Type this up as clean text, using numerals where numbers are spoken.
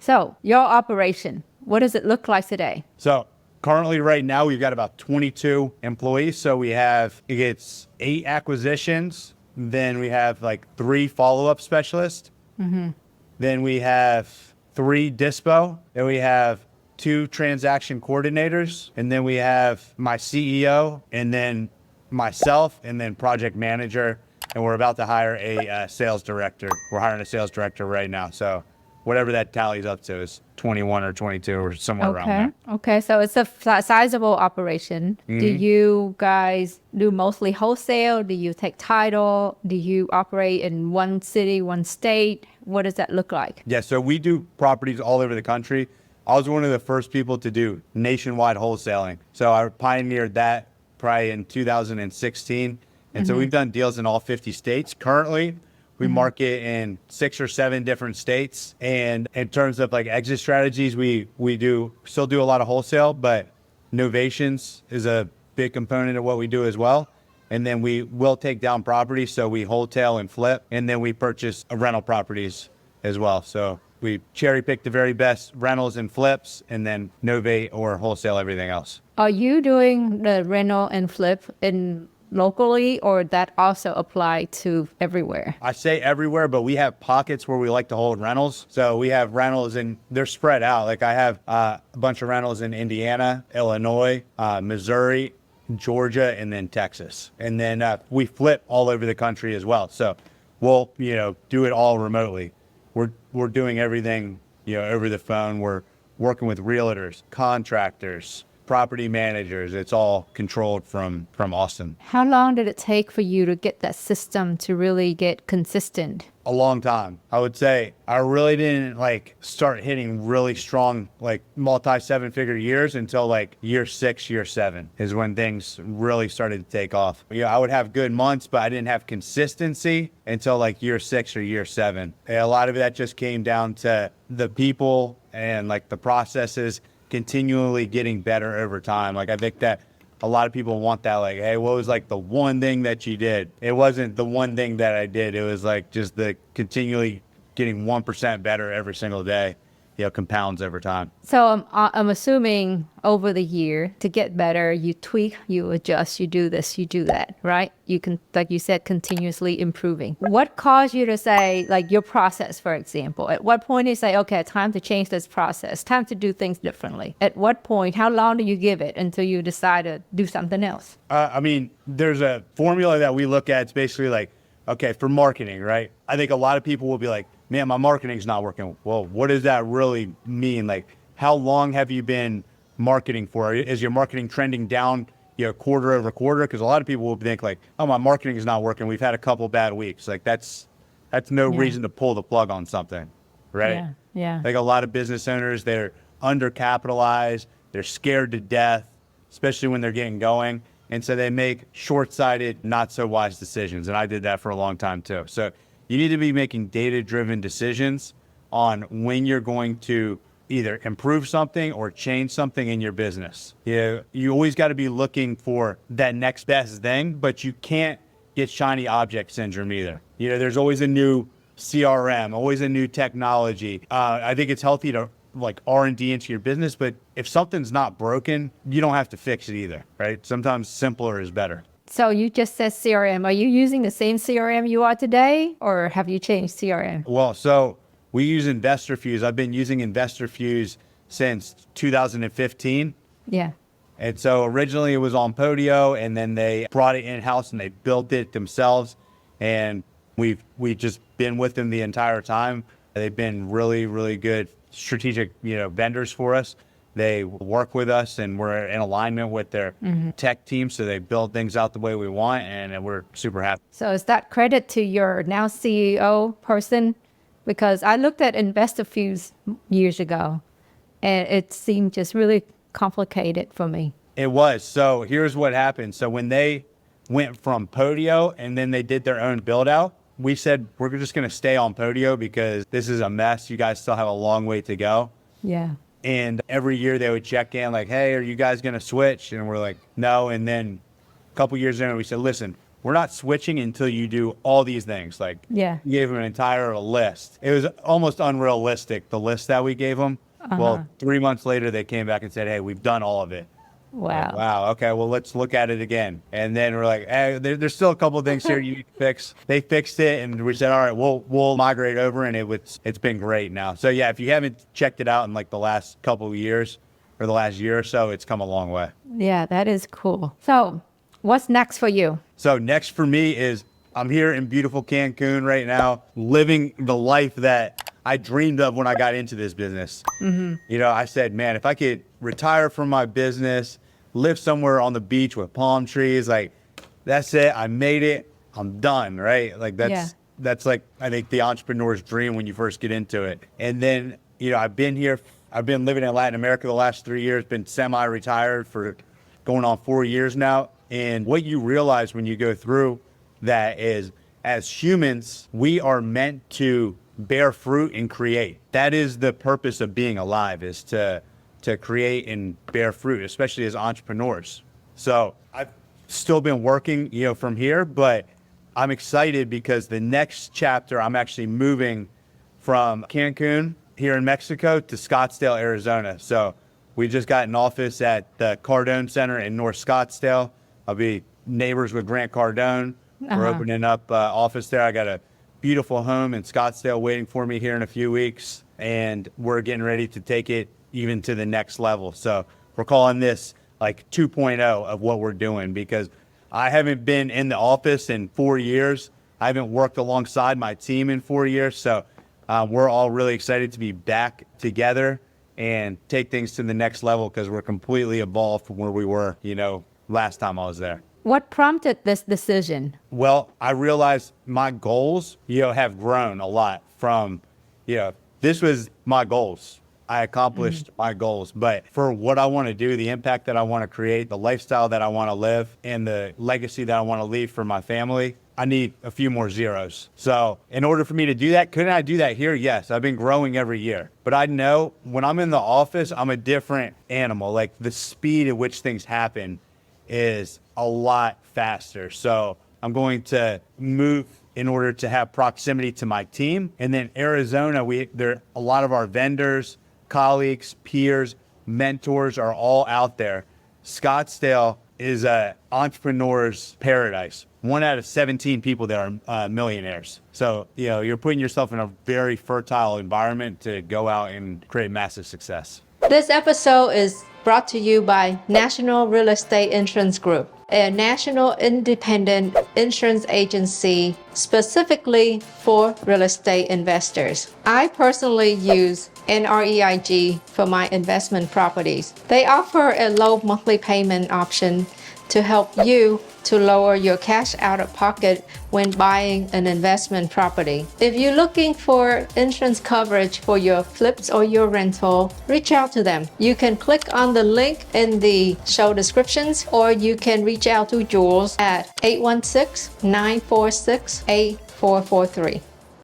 So your operation, what does it look like today? So currently right now we've got about 22 employees. So it's 8 acquisitions. Then we have like 3 follow-up specialists. Then we have 3 dispo. Then we have 2 transaction coordinators. And then we have my CEO and then myself and then project manager. And we're about to hire a sales director. We're hiring a sales director right now. So whatever that tallies up to is 21 or 22 or somewhere around there. Okay. So it's a sizable operation. Do you guys do mostly wholesale? Do you take title? Do you operate in one city, one state? What does that look like? Yeah, so we do properties all over the country. I was one of the first people to do nationwide wholesaling. So I pioneered that probably in 2016. And so we've done deals in all 50 states. Currently, we market in 6 or 7 different states. And in terms of like exit strategies, we still do a lot of wholesale, but novations is a big component of what we do as well. And then we will take down properties. So we wholesale and flip, and then we purchase rental properties as well. So we cherry pick the very best rentals and flips, and then novate or wholesale everything else. Are you doing the rental and flip in locally, or that also apply to everywhere? I say everywhere, but we have pockets where we like to hold rentals. So we have rentals and they're spread out. Like I have a bunch of rentals in Indiana, Illinois, Missouri, Georgia, and then Texas. And then we flip all over the country as well. So we'll, do it all remotely. We're doing everything, over the phone. We're working with realtors, contractors, property managers. It's all controlled from Austin. How long did it take for you to get that system to really get consistent? A long time. I would say I really didn't start hitting really strong, multi 7-figure years until year 6, year 7 is when things really started to take off. I would have good months, but I didn't have consistency until year 6 or year 7. And a lot of that just came down to the people and the processes continually getting better over time. I think that a lot of people want that, hey, what was the one thing that you did? It wasn't the one thing that I did. It was just the continually getting 1% better every single day, compounds over time. So I'm assuming over the year to get better, you tweak, you adjust, you do this, you do that, right? You can, like you said, continuously improving. What caused you to say, your process, for example? At what point you say, okay, time to change this process, time to do things differently? At what point, how long do you give it until you decide to do something else? There's a formula that we look at. It's basically okay, for marketing, right? I think a lot of people will be like, man, my marketing's not working. Well, what does that really mean? How long have you been marketing for? Is your marketing trending down, quarter over quarter? Because a lot of people will think oh, my marketing is not working. We've had a couple bad weeks. That's no reason to pull the plug on something, right? Yeah. A lot of business owners, they're undercapitalized. They're scared to death, especially when they're getting going. And so they make short-sighted, not so wise decisions. And I did that for a long time too. So you need to be making data-driven decisions on when you're going to either improve something or change something in your business. You always got to be looking for that next best thing, but you can't get shiny object syndrome either. There's always a new CRM, always a new technology. I think it's healthy to R&D into your business, but if something's not broken, you don't have to fix it either, right? Sometimes simpler is better. So you just said CRM. Are you using the same CRM you are today, or have you changed CRM? Well, so we use InvestorFuse. I've been using InvestorFuse since 2015. Yeah. And so originally it was on Podio, and then they brought it in-house and they built it themselves. And we've just been with them the entire time. They've been really, really good strategic, vendors for us. They work with us and we're in alignment with their tech team. So they build things out the way we want, and we're super happy. So is that credit to your now CEO person? Because I looked at InvestorFuse years ago and it seemed just really complicated for me. It was. So here's what happened. So when they went from Podio and then they did their own build out, we said, we're just going to stay on Podio because this is a mess. You guys still have a long way to go. Yeah. And every year they would check in hey, are you guys going to switch? And we're like, no. And then a couple years in, we said, listen, we're not switching until you do all these things. Like, Yeah. we gave them an entire list. It was almost unrealistic, the list that we gave them. Well, 3 months later, they came back and said, hey, we've done all of it. Wow. Like, wow. Okay. Well, let's look at it again. And then we're like, hey, there's still a couple of things here you need to fix. They fixed it, and we said, all right, we'll migrate over, and it's been great now. So yeah, if you haven't checked it out in like the last couple of years or the last year or so, it's come a long way. Yeah, that is cool. So what's next for you? So next for me is I'm here in beautiful Cancun right now, living the life that I dreamed of when I got into this business. You know, I said, man, if I could retire from my business, live somewhere on the beach with palm trees, like, that's it. I made it. I'm done, right? Like, that's like, I think, the entrepreneur's dream when you first get into it. And then, you know, I've been living in Latin America the last 3 years, been semi-retired for going on 4 years now. And what you realize when you go through that is, as humans, we are meant to bear fruit and create. That is the purpose of being alive, is to create and bear fruit, especially as entrepreneurs. So I've still been working, you know, from here, but I'm excited because the next chapter, I'm actually moving from Cancun here in Mexico to Scottsdale, Arizona. So we just got an office at the Cardone Center in North Scottsdale. I'll be neighbors with Grant Cardone. We're opening up office there. I got a beautiful home in Scottsdale waiting for me here in a few weeks, and we're getting ready to take it even to the next level. So we're calling this like 2.0 of what we're doing, because I haven't been in the office in 4 years. I haven't worked alongside my team in 4 years. So we're all really excited to be back together and take things to the next level, because we're completely evolved from where we were, you know, last time I was there. What prompted this decision? Well, I realized my goals, you know, have grown a lot from, you know, this was my goals. I accomplished my goals, but for what I want to do, the impact that I want to create, the lifestyle that I want to live, and the legacy that I want to leave for my family, I need a few more zeros. So in order for me to do that, couldn't I do that here? Yes, I've been growing every year, but I know when I'm in the office, I'm a different animal. Like, the speed at which things happen is a lot faster. So I'm going to move in order to have proximity to my team. And then Arizona, there a lot of our vendors, colleagues, peers, mentors are all out there. Scottsdale is a entrepreneur's paradise. 1 out of 17 people there are millionaires. So, you know, you're putting yourself in a very fertile environment to go out and create massive success. This episode is brought to you by National Real Estate Insurance Group, a national independent insurance agency specifically for real estate investors. I personally use NREIG for my investment properties. They offer a low monthly payment option to help you to lower your cash out of pocket when buying an investment property. If you're looking for insurance coverage for your flips or your rental, reach out to them. You can click on the link in the show descriptions, or you can reach out to Jules at 816-946-8443.